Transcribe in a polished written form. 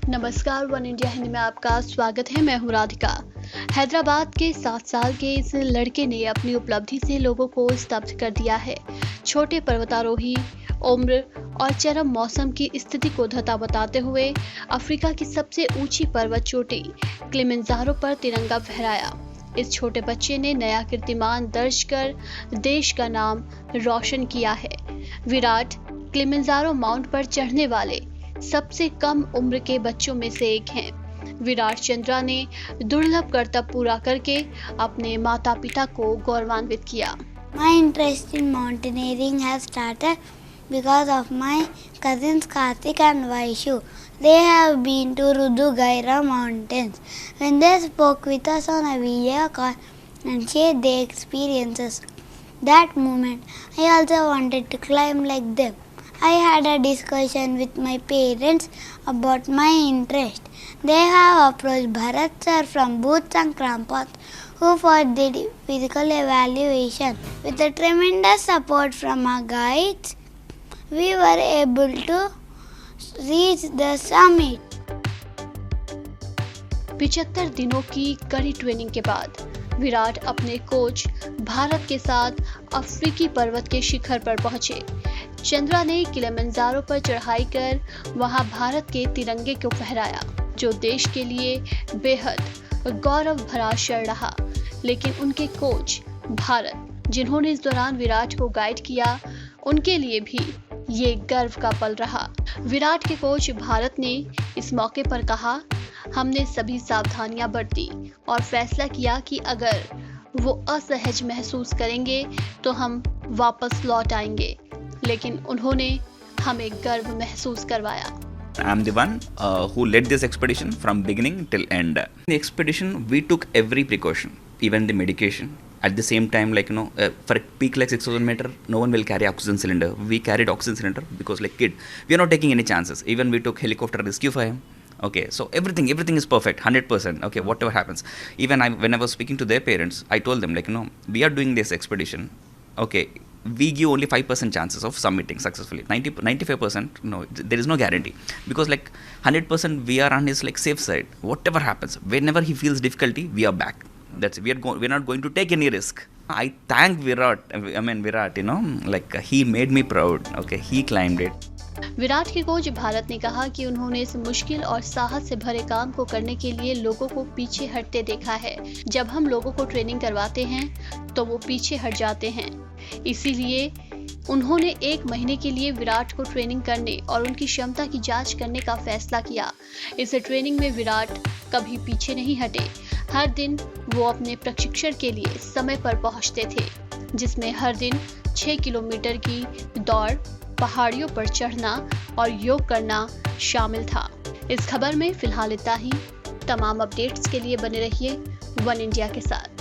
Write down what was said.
नमस्कार, one India Hindi में आपका स्वागत है। मैं हूं राधिका। हैदराबाद के 7 साल के इस लड़के ने अपनी उपलब्धि से लोगों को स्तब्ध कर दिया है। छोटे पर्वतारोही उम्र और चरम मौसम की स्थिति को धता बताते हुए अफ्रीका की सबसे ऊंची पर्वत चोटी किलिमंजारो पर तिरंगा फहराया। इस छोटे बच्चे ने नया कीर्तिमान दर्ज कर देश का नाम रोशन किया है। विराट किलिमंजारो माउंट पर चढ़ने वाले सबसे कम उम्र के बच्चों में से एक हैं। विराट चंद्रा ने दुर्लभ कर्तव्य पूरा करके अपने माता पिता को गौरवान्वित किया। My interest in mountaineering has started because of my cousins Karthik and Vaishu. They have been to Rudugaira mountains. When they spoke with us on a video call and shared their experiences, that moment I also wanted to climb like them. I had a discussion with my parents about my interest. They have approached Bharat sir from Boots and Crampons, who did physical evaluation. With the tremendous support from our guides, we were able to reach the summit. 75 दिनों की कड़ी training के बाद विराट अपने coach Bharat के साथ अफ्रीकी पर्वत के शिखर पर पहुंचे। चंद्रा ने किलिमंजारो पर चढ़ाई कर वहां भारत के तिरंगे को फहराया, जो देश के लिए बेहद गौरव भरा क्षण रहा। लेकिन उनके कोच भारत, जिन्होंने इस दौरान विराट को गाइड किया, उनके लिए भी ये गर्व का पल रहा। विराट के कोच भारत ने इस मौके पर कहा, हमने सभी सावधानियां बरती और फैसला किया कि अगर वो असहज महसूस करेंगे तो हम वापस लौट आएंगे, लेकिन उन्होंने हमें गर्व महसूस करवाया। I am the one who led this expedition from beginning till end. In the expedition, we took every precaution, even the medication. At the same time, for a peak like 6,000 meter, no one will carry oxygen cylinder. We carried oxygen cylinder because like kid, we are not taking any chances. Even we took helicopter rescue for him. Okay, so everything is perfect, 100%. Okay, whatever happens. Even when I was speaking to their parents, I told them we are doing this expedition. Okay, we give only 5% chances of submitting successfully. 95%, no, there is no guarantee, because 100% we are on his safe side. Whatever happens, whenever he feels difficulty, we are back. That's it. We're not going to take any risk. I thank Virat. Virat, he made me proud. Okay, he climbed it. Virat के coach Bharat ने कहा कि उन्होंने इस मुश्किल और साहस से भरे काम को करने के लिए लोगों को पीछे हटते देखा है। जब हम लोगों को ट्रेनिंग करवाते हैं तो वो पीछे हट जाते हैं। इसीलिए उन्होंने 1 महीने के लिए विराट को ट्रेनिंग करने और उनकी क्षमता की जांच करने का फैसला किया। इस ट्रेनिंग में विराट कभी पीछे नहीं हटे। हर दिन वो अपने प्रशिक्षण के लिए समय पर पहुंचते थे, जिसमें हर दिन 6 किलोमीटर की दौड़, पहाड़ियों पर चढ़ना और योग करना शामिल था। इस खबर में फिलहाल इतना ही। तमाम अपडेट्स के लिए बने रहिए वन इंडिया के साथ।